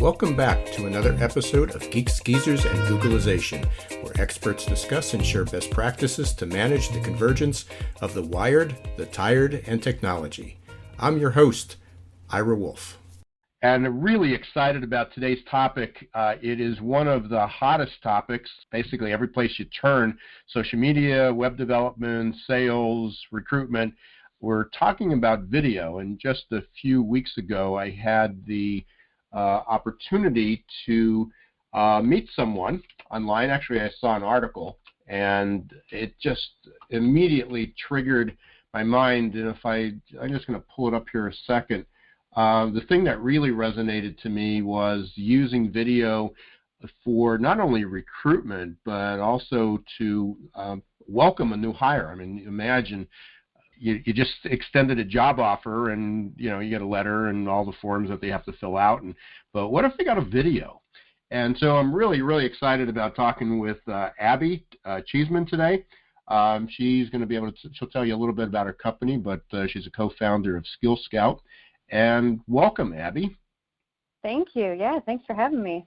Welcome back to another episode of Geeks, Geezers, and Googleization, where experts discuss and share best practices to manage the convergence of the wired, the tired, and technology. I'm your host, Ira Wolf. And really excited about today's topic. It is one of the hottest topics, basically every place you turn, social media, web development, sales, recruitment. We're talking about video, and just a few weeks ago I had the opportunity to meet someone online. Actually, I saw an article, and it just immediately triggered my mind. And I'm just going to pull it up here a second. The thing that really resonated to me was using video for not only recruitment, but also to welcome a new hire. I mean, imagine you just extended a job offer, and you get a letter and all the forms that they have to fill out. But what if they got a video? And so I'm really, really excited about talking with Abby Cheesman today. She's going to be able to. She'll tell you a little bit about her company, but she's a co-founder of Skill Scout. And welcome, Abby. Thank you. Yeah, thanks for having me.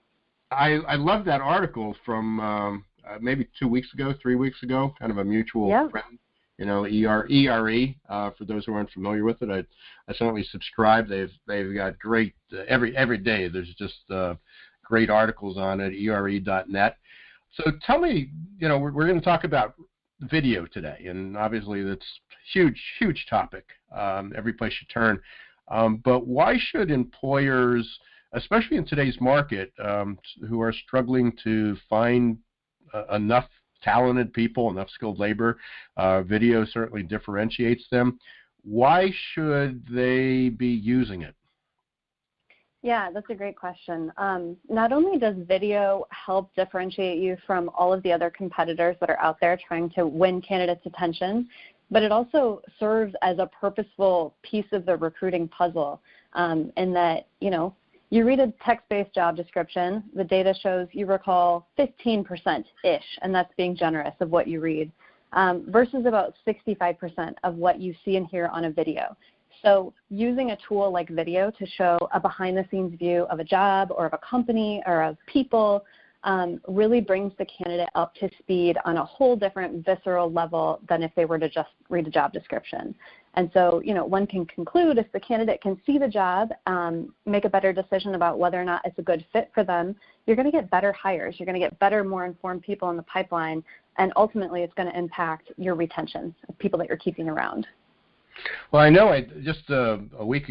I love that article from maybe 2 weeks ago, 3 weeks ago, kind of a mutual friend. ERE, for those who aren't familiar with it, I certainly subscribe. They've got great, every day there's just great articles on it, ere.net. So tell me, we're going to talk about video today, and obviously that's huge topic, every place you turn. But why should employers, especially in today's market, who are struggling to find enough talented people, enough skilled labor, video certainly differentiates them. Why should they be using it? Yeah, that's a great question. Not only does video help differentiate you from all of the other competitors that are out there trying to win candidates' attention, but it also serves as a purposeful piece of the recruiting puzzle, in that, you read a text-based job description, the data shows you recall 15%-ish, and that's being generous, of what you read, versus about 65% of what you see and hear on a video. So using a tool like video to show a behind-the-scenes view of a job or of a company or of people really brings the candidate up to speed on a whole different visceral level than if they were to just read a job description. And so, one can conclude if the candidate can see the job, make a better decision about whether or not it's a good fit for them, you're going to get better hires. You're going to get better, more informed people in the pipeline, and ultimately it's going to impact your retention of people that you're keeping around. Well, I know just a week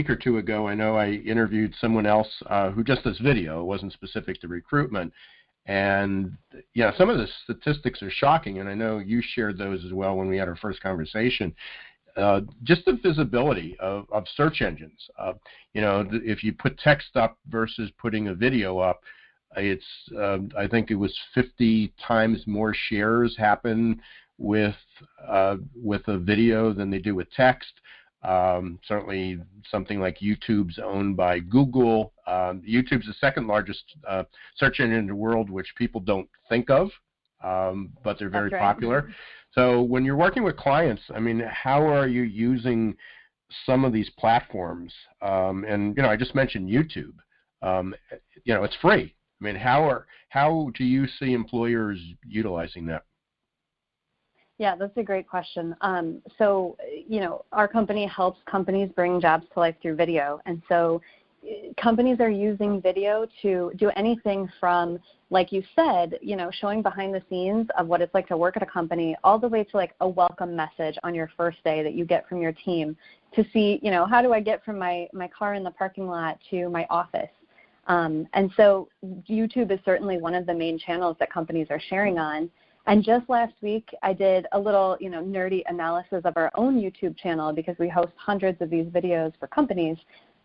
or two ago, I know I interviewed someone else who just does video. It wasn't specific to recruitment. And, some of the statistics are shocking, and I know you shared those as well when we had our first conversation. Just the visibility of search engines. If you put text up versus putting a video up, it's I think it was 50 times more shares happen with a video than they do with text. Certainly something like YouTube's owned by Google. YouTube's the second largest search engine in the world, which people don't think of, but they're very popular. So when you're working with clients, I mean, how are you using some of these platforms? And I just mentioned YouTube. It's free. I mean, how do you see employers utilizing that? Yeah, that's a great question. So, our company helps companies bring jobs to life through video. And so companies are using video to do anything from, like you said, showing behind the scenes of what it's like to work at a company, all the way to like a welcome message on your first day that you get from your team to see, how do I get from my car in the parking lot to my office? And so YouTube is certainly one of the main channels that companies are sharing on. And just last week, I did a little, nerdy analysis of our own YouTube channel because we host hundreds of these videos for companies.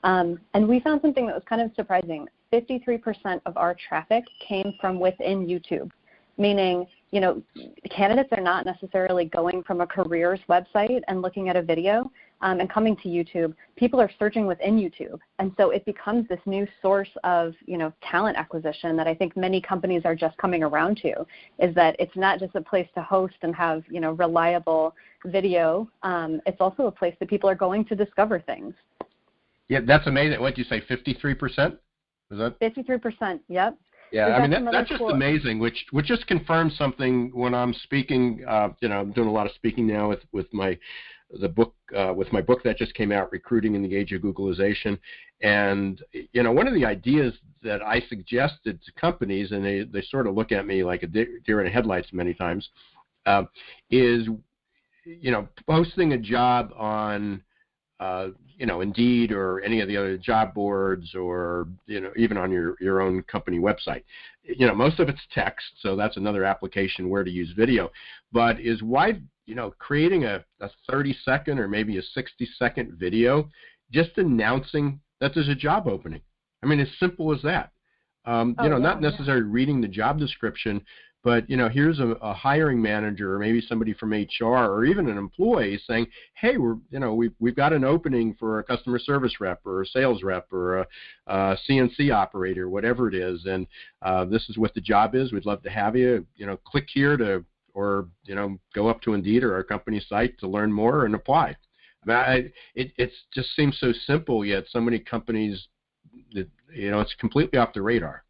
And we found something that was kind of surprising. 53% of our traffic came from within YouTube, meaning, candidates are not necessarily going from a careers website and looking at a video and coming to YouTube. People are searching within YouTube. And so it becomes this new source of, talent acquisition that I think many companies are just coming around to, is that it's not just a place to host and have, reliable video. It's also a place that people are going to discover things. Yeah, that's amazing. What did you say, 53%? Is that 53%? Yep. Yeah, We've I mean got that's just cool... amazing. Which just confirms something when I'm speaking. I'm doing a lot of speaking now with my book that just came out, Recruiting in the Age of Googleization. And one of the ideas that I suggested to companies, and they sort of look at me like a deer in the headlights many times, is posting a job on Indeed or any of the other job boards, or even on your own company website. Most of it's text, so that's another application where to use video. But is why creating a 30-second or maybe a 60-second video just announcing that there's a job opening. I mean, as simple as that. Not necessarily reading the job description, but here's a hiring manager or maybe somebody from HR or even an employee saying, hey, we've got an opening for a customer service rep or a sales rep or a CNC operator, whatever it is, and this is what the job is. We'd love to have you. Click here or go up to Indeed or our company site to learn more and apply. I mean, it just seems so simple, yet so many companies, it's completely off the radar.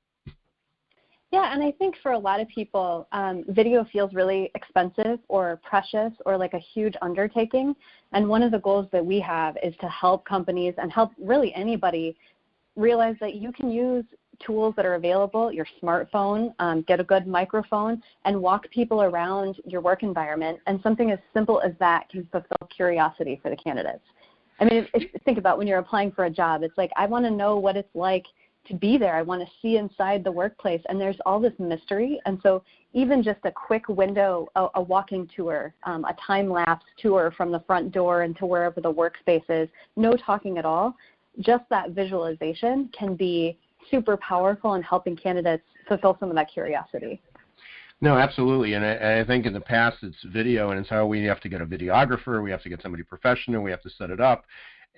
Yeah, and I think for a lot of people, video feels really expensive or precious or like a huge undertaking. And one of the goals that we have is to help companies and help really anybody realize that you can use tools that are available, your smartphone, get a good microphone, and walk people around your work environment. And something as simple as that can fulfill curiosity for the candidates. I mean, think about when you're applying for a job, it's like, I want to know what it's like to be there. I want to see inside the workplace, and there's all this mystery. And so even just a quick window, a walking tour, a time-lapse tour from the front door into wherever the workspace is, no talking at all, just that visualization can be super powerful in helping candidates fulfill some of that curiosity. No, absolutely. And I think in the past it's video, and it's how we have to get a videographer, we have to get somebody professional, we have to set it up.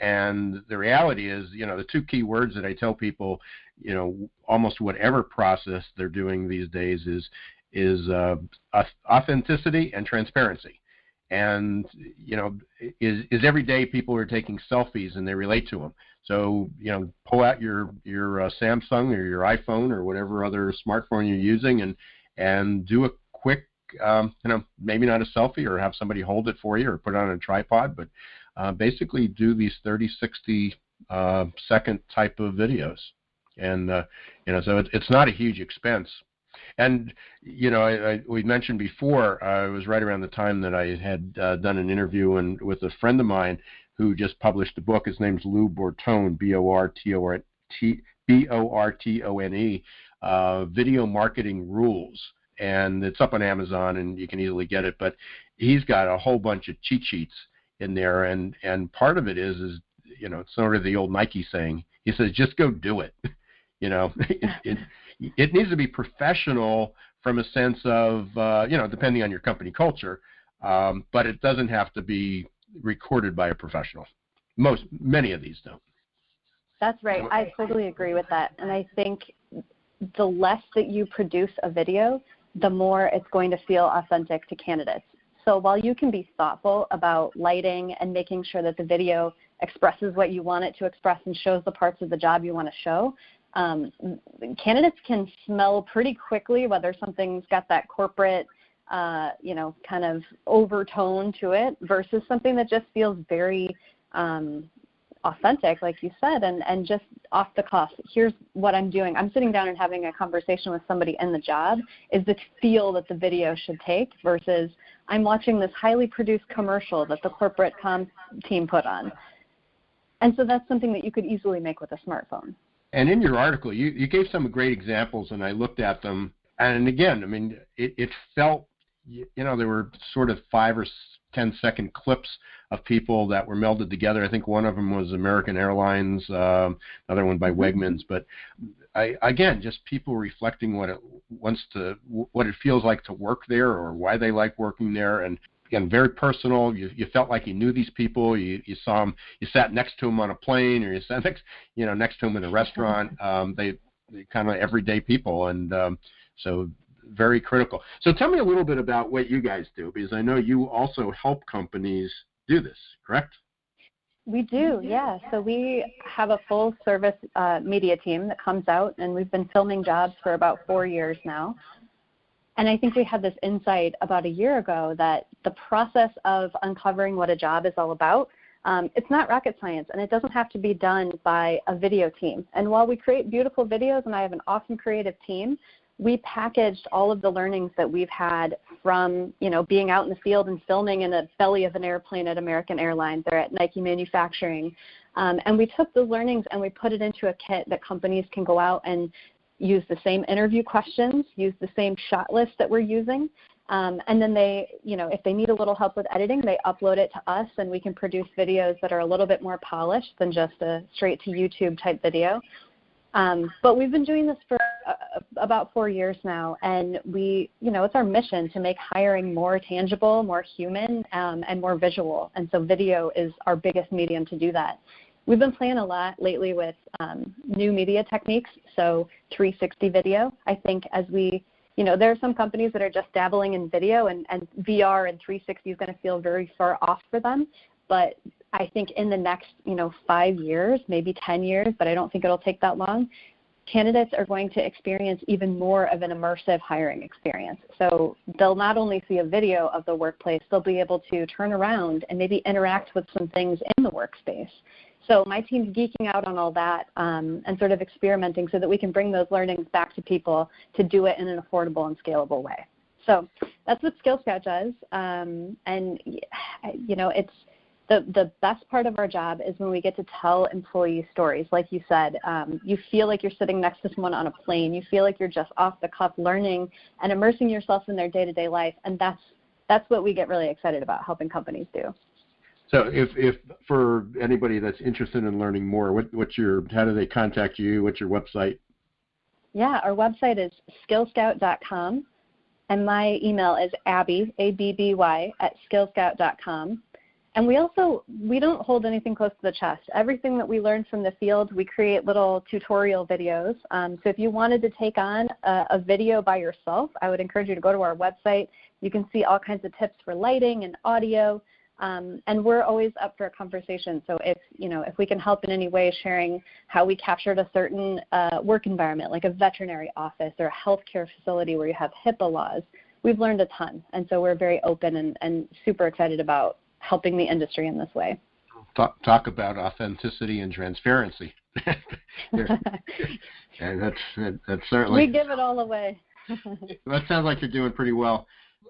And the reality is, the two key words that I tell people, almost whatever process they're doing these days is authenticity and transparency. And, is every day people are taking selfies and they relate to them. So, pull out your Samsung or your iPhone or whatever other smartphone you're using and do a quick, maybe not a selfie or have somebody hold it for you or put it on a tripod, but basically do these 30, 60 second type of videos. And, so it's not a huge expense. And, we mentioned before, it was right around the time that I had done an interview with a friend of mine who just published a book. His name's Lou Bortone, B-O-R-T-O-N-E, Video Marketing Rules. And it's up on Amazon, and you can easily get it. But he's got a whole bunch of cheat sheets in there, and part of it is it's sort of the old Nike saying. He says, just go do it. It needs to be professional from a sense of, depending on your company culture, but it doesn't have to be recorded by a professional. Many of these don't. That's right. I totally agree with that. And I think the less that you produce a video, the more it's going to feel authentic to candidates. So while you can be thoughtful about lighting and making sure that the video expresses what you want it to express and shows the parts of the job you want to show, candidates can smell pretty quickly whether something's got that corporate, kind of overtone to it versus something that just feels very authentic, like you said, and just off the cuff. Here's what I'm doing. I'm sitting down and having a conversation with somebody in the job is the feel that the video should take versus I'm watching this highly produced commercial that the corporate comms team put on. And so that's something that you could easily make with a smartphone. And in your article, you gave some great examples, and I looked at them. And again, I mean, it felt, there were sort of 5 or 10-second clips of people that were melded together. I think one of them was American Airlines, another one by Wegmans. But again, just people reflecting what it feels like to work there or why they like working there. And again, very personal. You felt like you knew these people. You saw them. You sat next to them on a plane, or you sat next to them in a restaurant. They kind of everyday people, and so very critical. So tell me a little bit about what you guys do, because I know you also help companies do this, correct? We do, yeah. So we have a full service media team that comes out, and we've been filming jobs for about 4 years now. And I think we had this insight about a year ago that the process of uncovering what a job is all about, it's not rocket science, and it doesn't have to be done by a video team. And while we create beautiful videos, and I have an awesome creative team, we packaged all of the learnings that we've had from, being out in the field and filming in the belly of an airplane at American Airlines or at Nike Manufacturing. And we took those learnings and we put it into a kit that companies can go out and use the same interview questions, use the same shot list that we're using. And then they, if they need a little help with editing, they upload it to us and we can produce videos that are a little bit more polished than just a straight to YouTube type video. But we've been doing this for about 4 years now, and it's our mission to make hiring more tangible, more human, and more visual. And so video is our biggest medium to do that. We've been playing a lot lately with new media techniques, so 360 video. I think as there are some companies that are just dabbling in video, and VR and 360 is going to feel very far off for them. But I think in the next, 5 years, maybe 10 years, but I don't think it'll take that long, candidates are going to experience even more of an immersive hiring experience. So they'll not only see a video of the workplace, they'll be able to turn around and maybe interact with some things in the workspace. So my team's geeking out on all that and sort of experimenting so that we can bring those learnings back to people to do it in an affordable and scalable way. So that's what Skill Scout does. It's the best part of our job is when we get to tell employee stories. Like you said, you feel like you're sitting next to someone on a plane. You feel like you're just off the cuff learning and immersing yourself in their day-to-day life. And that's what we get really excited about helping companies do. So if for anybody that's interested in learning more, how do they contact you? What's your website? Yeah, our website is skillscout.com, and my email is Abby, ABBY, @skillscout.com. And we don't hold anything close to the chest. Everything that we learn from the field, we create little tutorial videos. So if you wanted to take on a video by yourself, I would encourage you to go to our website. You can see all kinds of tips for lighting and audio. And we're always up for a conversation. So if we can help in any way sharing how we captured a certain work environment, like a veterinary office or a healthcare facility where you have HIPAA laws, we've learned a ton. And so we're very open and super excited about helping the industry in this way. Talk about authenticity and transparency. And that's certainly. We give it all away. That sounds like you're doing pretty well.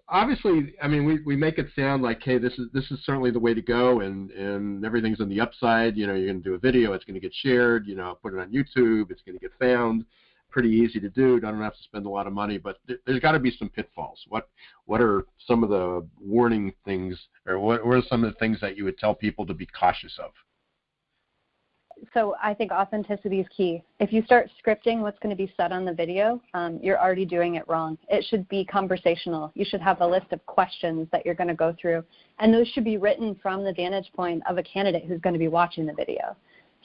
Obviously, I mean, we make it sound like, hey, this is certainly the way to go, and everything's on the upside. You're going to do a video, it's going to get shared. Put it on YouTube, it's going to get found. Pretty easy to do. Don't have to spend a lot of money, but there's got to be some pitfalls. What are some of the warning things, or what are some of the things that you would tell people to be cautious of? So I think authenticity is key. If you start scripting what's going to be said on the video, you're already doing it wrong. It should be conversational. You should have a list of questions that you're going to go through, and those should be written from the vantage point of a candidate who's going to be watching the video.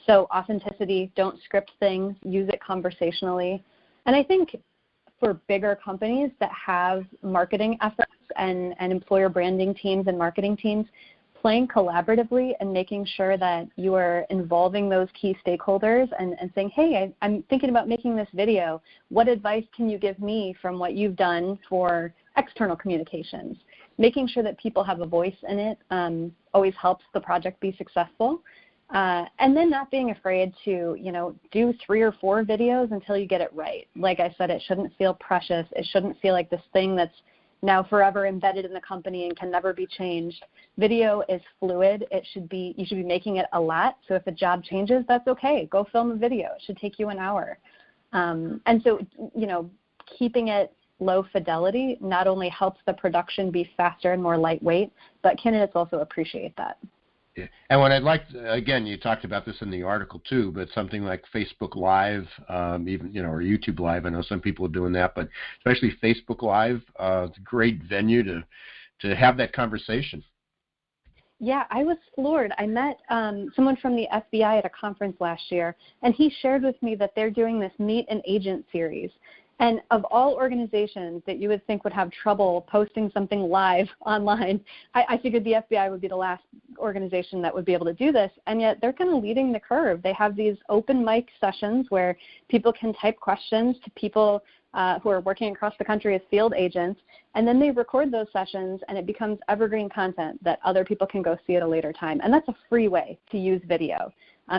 So authenticity, don't script things, use it conversationally. And I think for bigger companies that have marketing efforts and employer branding teams and marketing teams, playing collaboratively and making sure that you are involving those key stakeholders and saying, hey, I'm thinking about making this video. What advice can you give me from what you've done for external communications? Making sure that people have a voice in it always helps the project be successful. And then not being afraid to, do 3 or 4 videos until you get it right. Like I said, it shouldn't feel precious. It shouldn't feel like this thing that's now forever embedded in the company and can never be changed. Video is fluid. You should be making it a lot. So if a job changes, that's okay. Go film a video. It should take you an hour. And so, keeping it low fidelity not only helps the production be faster and more lightweight, but candidates also appreciate that. Yeah. And what I'd like, again, you talked about this in the article too, but something like Facebook Live, even, or YouTube Live. I know some people are doing that, but especially Facebook Live, it's a great venue to have that conversation. Yeah, I was floored. I met someone from the FBI at a conference last year, and he shared with me that they're doing this Meet an Agent series. And of all organizations that you would think would have trouble posting something live online, I figured the FBI would be the last organization that would be able to do this, and yet they're kind of leading the curve. They have these open mic sessions where people can type questions to people who are working across the country as field agents, and then they record those sessions, and it becomes evergreen content that other people can go see at a later time. And that's a free way to use video.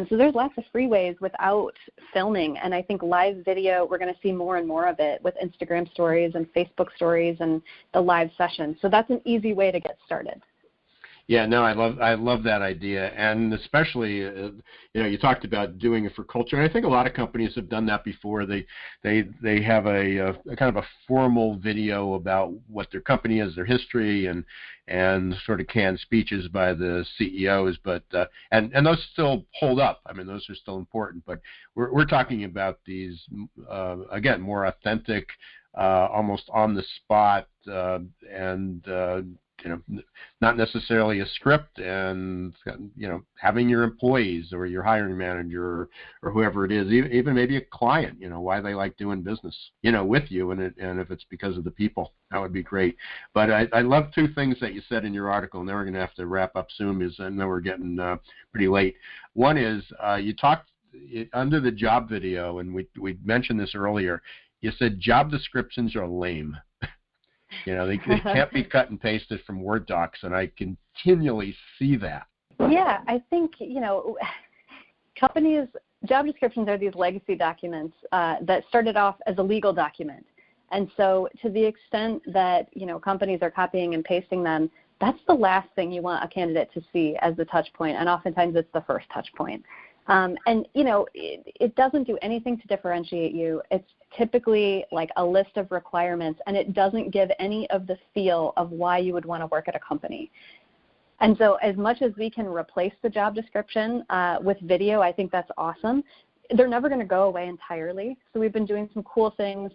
So there's lots of free ways without filming, and I think live video, we're going to see more and more of it with Instagram stories and Facebook stories and the live sessions. So that's an easy way to get started. Yeah, no, I love that idea, and especially, you talked about doing it for culture, and I think a lot of companies have done that before. They have a kind of a formal video about what their company is, their history, and sort of canned speeches by the CEOs, but and those still hold up. I mean, those are still important, but we're talking about these again, more authentic, almost on the spot, and not necessarily a script, and having your employees or your hiring manager or whoever it is, even maybe a client, why they like doing business, with you, and if it's because of the people, that would be great. But I love two things that you said in your article, and then we're going to have to wrap up soon because I know we're getting pretty late. One is you talked under the job video, and we mentioned this earlier. You said job descriptions are lame. They can't be cut and pasted from Word docs, and I continually see that. Yeah, I think, companies, job descriptions are these legacy documents that started off as a legal document. And so to the extent that, companies are copying and pasting them, that's the last thing you want a candidate to see as the touch point, and oftentimes it's the first touch point. It doesn't do anything to differentiate you. It's typically like a list of requirements, and it doesn't give any of the feel of why you would want to work at a company. And so as much as we can replace the job description with video, I think that's awesome. They're never going to go away entirely. So we've been doing some cool things,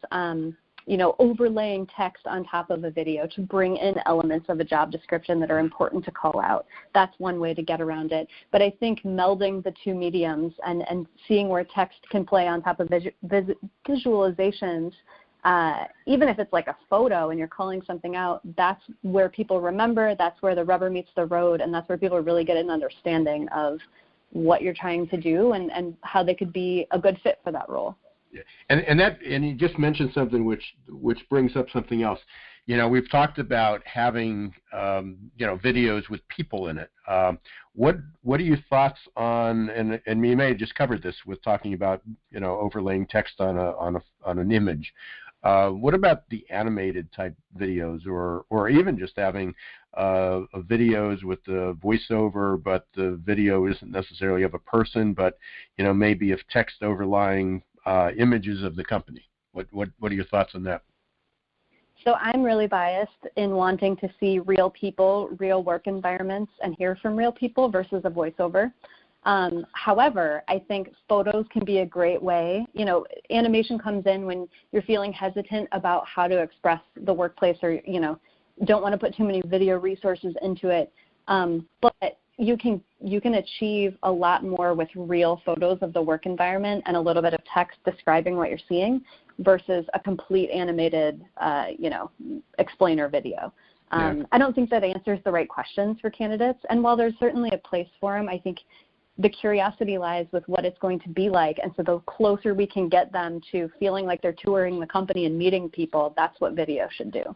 overlaying text on top of a video to bring in elements of a job description that are important to call out. That's one way to get around it. But I think melding the two mediums and seeing where text can play on top of visualizations, even if it's like a photo and you're calling something out, that's where people remember, that's where the rubber meets the road, and that's where people really get an understanding of what you're trying to do and how they could be a good fit for that role. And you just mentioned something which brings up something else. We've talked about having videos with people in it. What are your thoughts on? And you may have just covered this with talking about overlaying text on an image. What about the animated type videos, or even just having videos with the voiceover, but the video isn't necessarily of a person, but maybe of text overlying images of the company? What are your thoughts on that? So I'm really biased in wanting to see real people, real work environments, and hear from real people versus a voiceover. However, I think photos can be a great way. Animation comes in when you're feeling hesitant about how to express the workplace, or don't want to put too many video resources into it. But you can achieve a lot more with real photos of the work environment and a little bit of text describing what you're seeing versus a complete animated, explainer video. I don't think that answers the right questions for candidates. And while there's certainly a place for them, I think the curiosity lies with what it's going to be like. And so the closer we can get them to feeling like they're touring the company and meeting people, that's what video should do.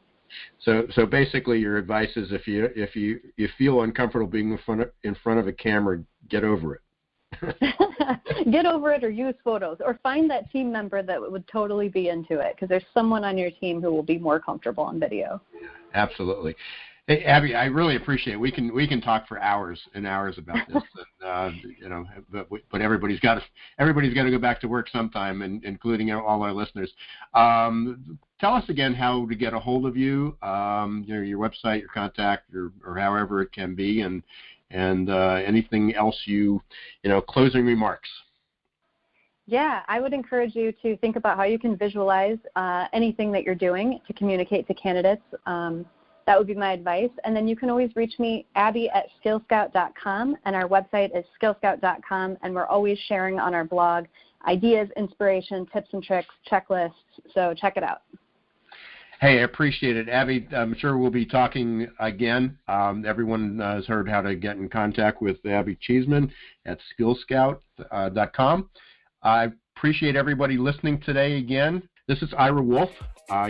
So basically, your advice is if you feel uncomfortable being in front of a camera, get over it. Get over it, or use photos, or find that team member that would totally be into it, because there's someone on your team who will be more comfortable on video. Absolutely. Hey, Abby, I really appreciate it. We can talk for hours and hours about this, but everybody's got to go back to work sometime, including all our listeners. Tell us again how to get a hold of you, your website, your contact, or however it can be, and anything else closing remarks. Yeah, I would encourage you to think about how you can visualize anything that you're doing to communicate to candidates. That would be my advice. And then you can always reach me, Abby, at skillscout.com, and our website is skillscout.com, and we're always sharing on our blog ideas, inspiration, tips and tricks, checklists, so check it out. Hey, I appreciate it. Abby, I'm sure we'll be talking again. Everyone has heard how to get in contact with Abby Cheesman at skillscout.com. I appreciate everybody listening today again. This is Ira Wolf.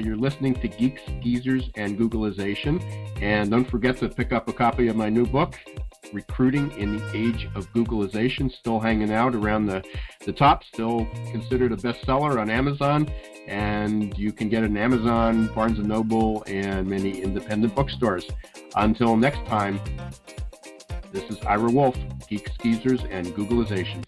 You're listening to Geeks, Geezers, and Googleization. And don't forget to pick up a copy of my new book, Recruiting in the Age of Googleization, still hanging out around the top, still considered a bestseller on Amazon. And you can get it on Amazon, Barnes & Noble, and many independent bookstores. Until next time, this is Ira Wolf, Geeks, Geezers, and Googleization.